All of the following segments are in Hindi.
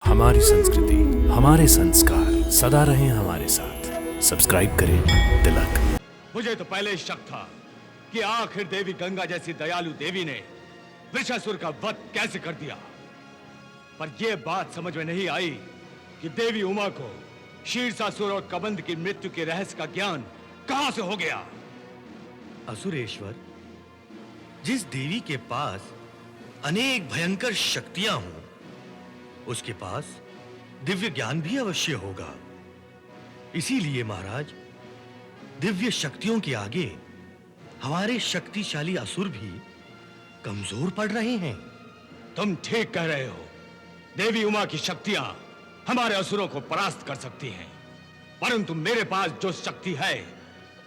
हमारी संस्कृति, हमारे संस्कार सदा रहें हमारे साथ। सब्सक्राइब करें तिलक। मुझे तो पहले शक था कि आखिर देवी गंगा जैसी दयालु देवी ने वृषासुर का वध कैसे कर दिया, पर यह बात समझ में नहीं आई कि देवी उमा को शीर्षासुर और कबंध की मृत्यु के रहस्य का ज्ञान कहां से हो गया। असुरेश्वर, जिस देवी के पास अनेक भयंकर शक्तियां हों, उसके पास दिव्य ज्ञान भी अवश्य होगा। इसीलिए महाराज, दिव्य शक्तियों के आगे हमारे शक्तिशाली असुर भी कमजोर पड़ रहे हैं। तुम ठीक कह रहे हो। देवी उमा की शक्तियां हमारे असुरों को परास्त कर सकती हैं, परंतु मेरे पास जो शक्ति है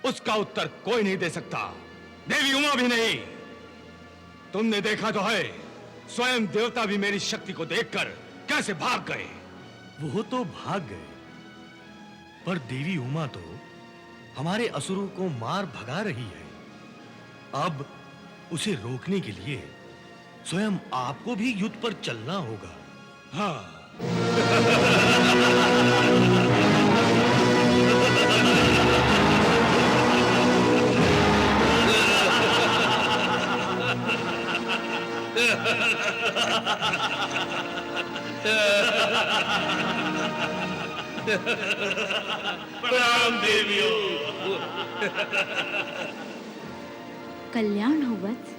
उसका उत्तर कोई नहीं दे सकता, देवी उमा भी नहीं। तुमने देखा तो है, स्वयं देवता भी मेरी शक्ति को देखकर कैसे भाग गए। वो तो भाग गए, पर देवी उमा तो हमारे असुरों को मार भगा रही है। अब उसे रोकने के लिए स्वयं आपको भी युद्ध पर चलना होगा। हाँ। प्रणाम देवियों। कल्याण हो वत्स।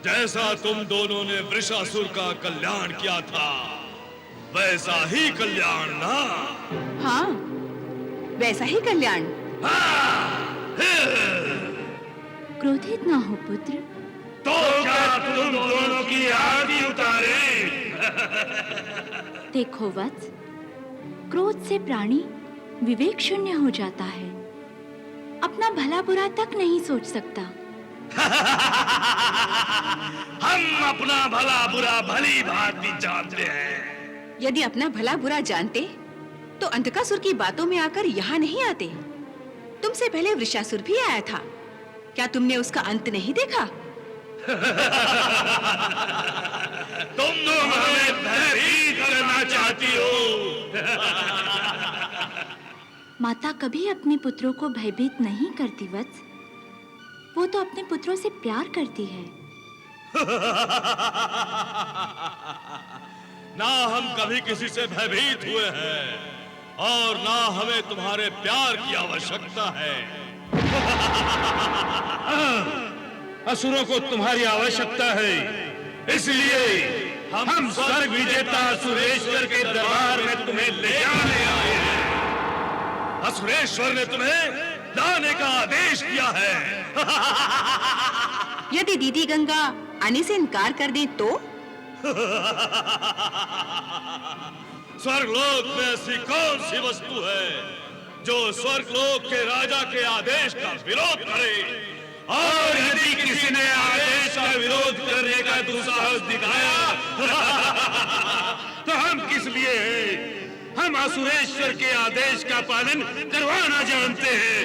जैसा तुम दोनों ने वृषासुर का कल्याण किया था, वैसा ही कल्याण ना? हाँ, वैसा ही कल्याण। क्रोधित ना हो पुत्र। तो क्या तुम दोनों की आरती उतारे? देखो वत्स, क्रोध से प्राणी विवेक शून्य हो जाता है, अपना भला बुरा तक नहीं सोच सकता। हम अपना भला बुरा भली भांति जानते हैं। यदि अपना भला बुरा जानते तो अंधकासुर की बातों में आकर यहाँ नहीं आते। तुमसे पहले वृषासुर भी आया था, क्या तुमने उसका अंत नहीं देखा? तुम लोग हमें भयभीत करना चाहती हो। माता कभी अपने पुत्रों को भयभीत नहीं करती वत्स, वो तो अपने पुत्रों से प्यार करती है। ना हम कभी किसी से भयभीत हुए हैं और ना हमें तुम्हारे प्यार की आवश्यकता है। असुरों को तुम्हारी आवश्यकता है, इसलिए हम स्वर्ग विजेता असुरेश्वर के दरबार में तुम्हें ले आने आए हैं। असुरेश्वर ने तुम्हें लाने का आदेश किया है। यदि दीदी गंगा आने से इनकार कर दे तो? स्वर्गलोक में ऐसी कौन सी वस्तु है जो स्वर्गलोक के राजा के आदेश का विरोध करे? और यदि किसी ने आदेश का विरोध करने का दुस्साहस दिखाया तो हम किस लिए हैं? हम असुरेश्वर के आदेश का पालन करवाना जानते हैं।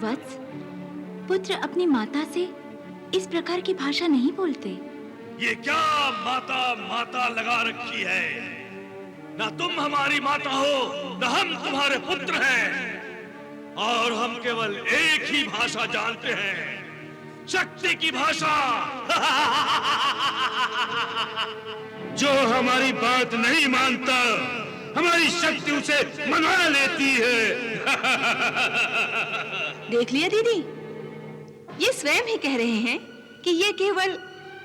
वत्स, पुत्र अपनी माता से इस प्रकार की भाषा नहीं बोलते। ये क्या माता माता लगा रखी है? ना तुम हमारी माता हो, ना हम तुम्हारे पुत्र हैं, और हम केवल एक ही भाषा जानते हैं, शक्ति की भाषा। जो हमारी बात नहीं मानता, हमारी शक्ति उसे मना लेती है। देख लिया दीदी, ये स्वयं ही कह रहे हैं कि ये केवल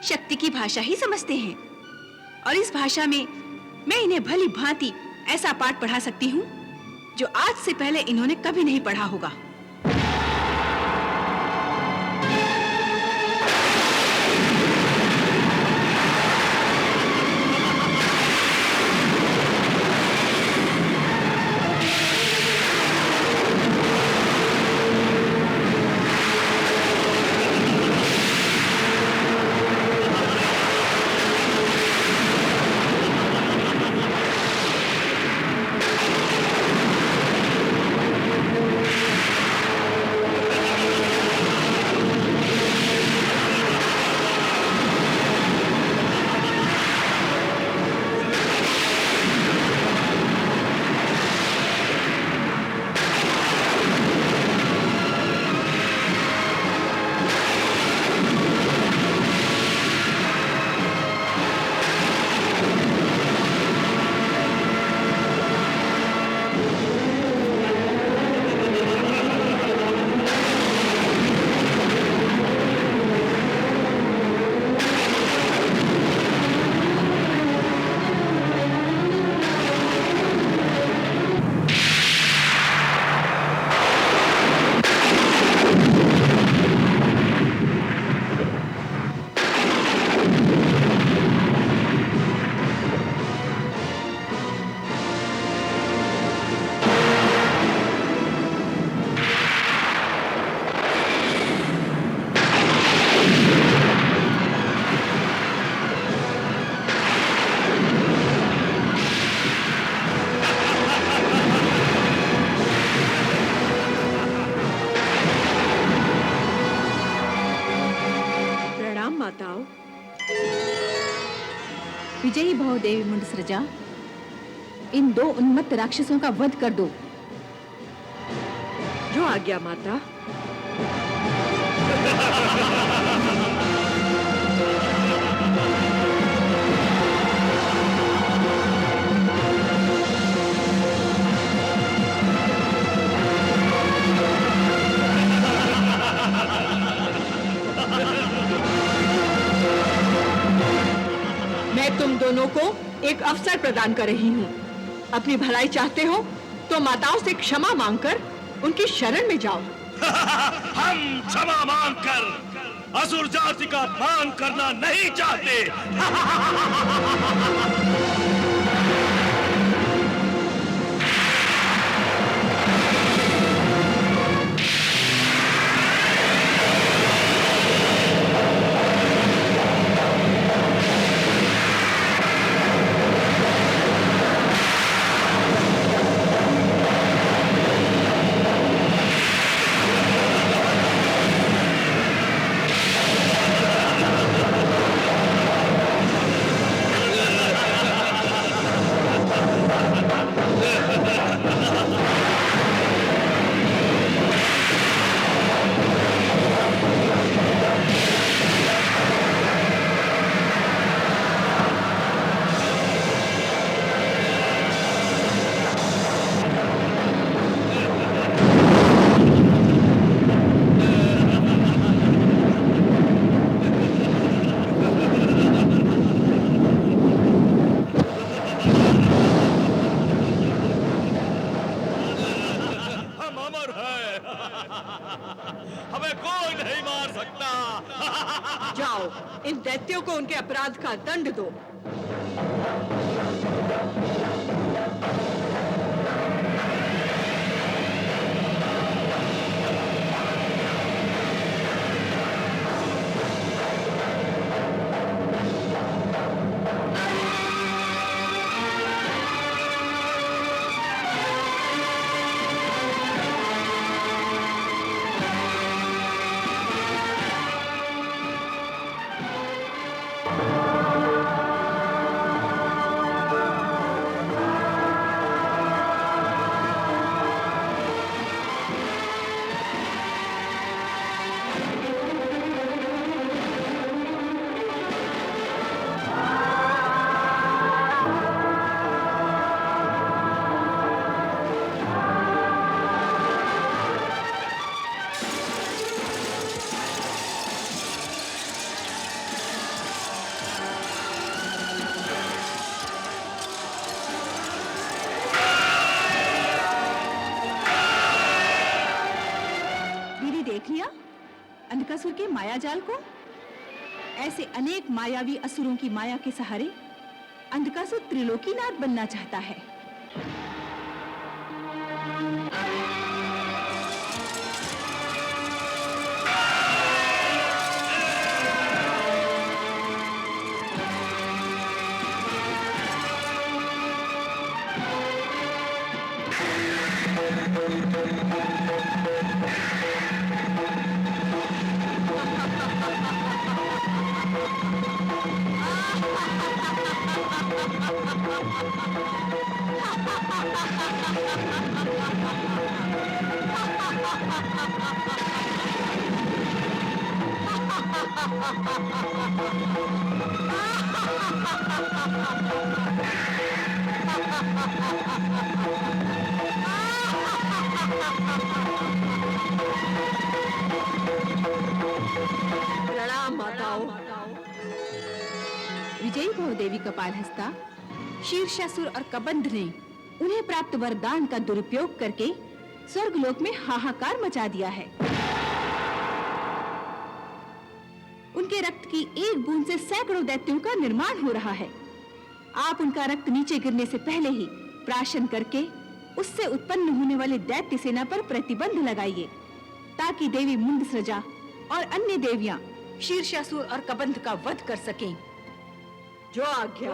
शक्ति की भाषा ही समझते हैं, और इस भाषा में मैं इन्हें भली भांति ऐसा पाठ पढ़ा सकती हूँ जो आज से पहले इन्होंने कभी नहीं पढ़ा होगा। विजयी भव देवी मुंडसृजा, इन 2 उन्मत्त राक्षसों का वध कर दो। जो आज्ञा माता। मैं तुम दोनों को एक अवसर प्रदान कर रही हूँ। अपनी भलाई चाहते हो तो माताओं से क्षमा मांगकर उनकी शरण में जाओ। हम क्षमा मांगकर असुर जाति का अपमान करना नहीं चाहते। हमें कोई नहीं मार सकता। जाओ, इन दैत्यों को उनके अपराध का दंड दो। अंधकासुर के माया जाल को। ऐसे अनेक मायावी असुरों की माया के सहारे अंधकासुर त्रिलोकीनाथ बनना चाहता है। प्रणाम माताओं। विजयी भव देवी कपालहस्ता, शीर्षासुर और कबंध ने उन्हें प्राप्त वरदान का दुरुपयोग करके स्वर्गलोक में हाहाकार मचा दिया है। उनके रक्त की एक बूंद से सैकड़ों दैत्यों का निर्माण हो रहा है। आप उनका रक्त नीचे गिरने से पहले ही प्राशन करके उससे उत्पन्न होने वाली दैत्य सेना पर प्रतिबंध लगाइए, ताकि देवी मुंडसृजा और अन्य देवियां शीर्षासुर और कबंध का वध कर सकें। जो आज्ञा।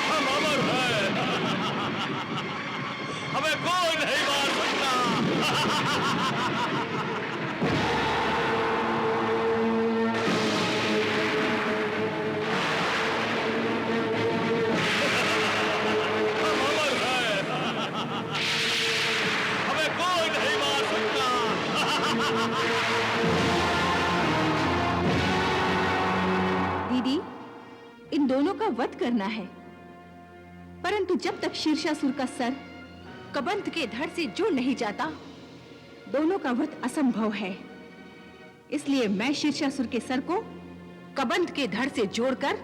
हम अमर हैं। हमें कोई नहीं मार सकता। हम अमर हैं। हमें कोई नहीं मार सकता। दीदी, इन दोनों का वध करना है, परंतु जब तक शीर्षासुर का सर कबंध के धड़ से जुड़ नहीं जाता, दोनों का वध असंभव है। इसलिए मैं शीर्षासुर के सर को कबंध के धड़ से जोड़कर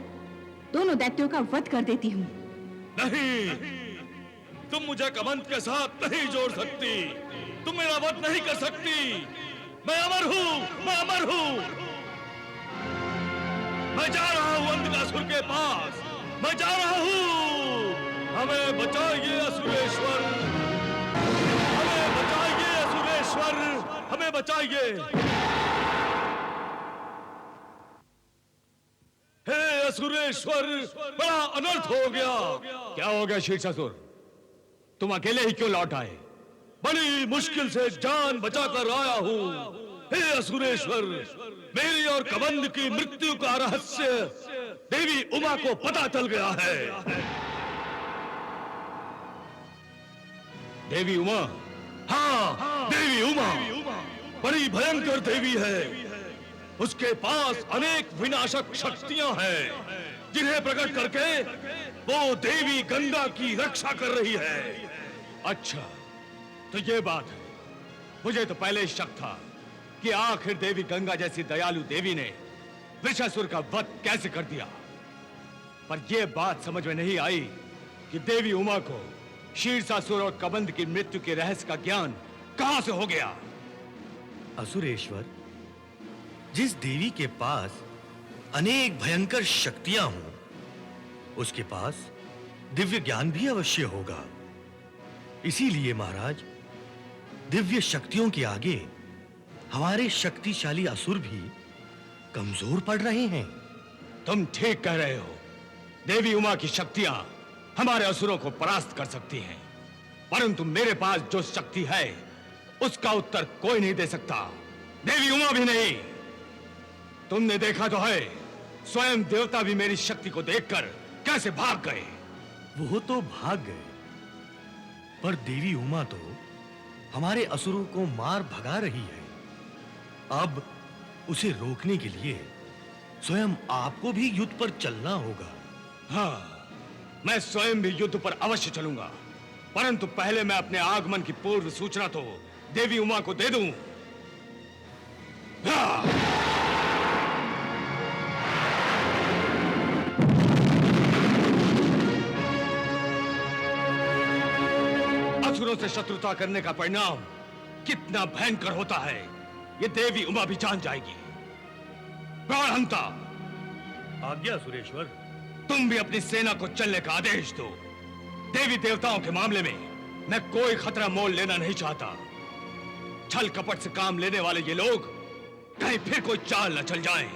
दोनों दैत्यों का वध कर देती हूँ। नहीं, तुम मुझे कबंध के साथ नहीं जोड़ सकती। तुम मेरा वध नहीं कर सकती। मैं अमर हूँ, मैं अमर हूँ। मैं जा रहा हूँ अंधकासुर के पास। मैं जा रहा हूँ। हमें बचाइए असुरेश्वर। हमें बचाइए असुरेश्वर। हमें बचाइए। हे असुरेश्वर, बड़ा अनर्थ हो गया। क्या हो गया शीर्षासुर? तुम अकेले ही क्यों लौट आए? बड़ी मुश्किल से जान बचाकर आया हूँ। हे असुरेश्वर, मेरी और कबंध की मृत्यु का रहस्य देवी उमा को पता चल गया है। देवी उमा? हाँ, देवी उमा बड़ी भयंकर देवी है। उसके पास अनेक विनाशक शक्तियां हैं, जिन्हें प्रकट करके वो देवी गंगा की रक्षा कर रही है। अच्छा, तो ये बात है। मुझे तो पहले ही शक था कि आखिर देवी गंगा जैसी दयालु देवी ने वृषासुर का वध कैसे कर दिया। पर यह बात समझ में नहीं आई कि देवी उमा को शीर्षासुर और कबंध की मृत्यु के रहस्य का ज्ञान कहां से हो गया। असुरेश्वर, जिस देवी के पास अनेक भयंकर शक्तियां हों, उसके पास दिव्य ज्ञान भी अवश्य होगा। इसीलिए महाराज, दिव्य शक्तियों के आगे हमारे शक्तिशाली असुर भी कमजोर पड़ रहे हैं। तुम ठीक कह रहे हो। देवी उमा की शक्तियां हमारे असुरों को परास्त कर सकती हैं, परंतु मेरे पास जो शक्ति है उसका उत्तर कोई नहीं दे सकता। देवी उमा भी नहीं। तुमने देखा तो है, स्वयं देवता भी मेरी शक्ति को देखकर कैसे भाग गए। वो तो भाग गए, पर देवी उमा तो हमारे असुरों को मार भगा रही है। अब उसे रोकने के लिए स्वयं आपको भी युद्ध पर चलना होगा। हाँ, मैं स्वयं भी युद्ध पर अवश्य चलूंगा, परंतु पहले मैं अपने आगमन की पूर्व सूचना तो देवी उमा को दे दूं। हाँ। असुरों से शत्रुता करने का परिणाम कितना भयंकर होता है, ये देवी उमा भी जान जाएगी। प्राणहंता, आज्ञा सुरेश्वर। तुम भी अपनी सेना को चलने का आदेश दो। देवी देवताओं के मामले में मैं कोई खतरा मोल लेना नहीं चाहता। छल कपट से काम लेने वाले ये लोग कहीं फिर कोई चाल न चल जाएं।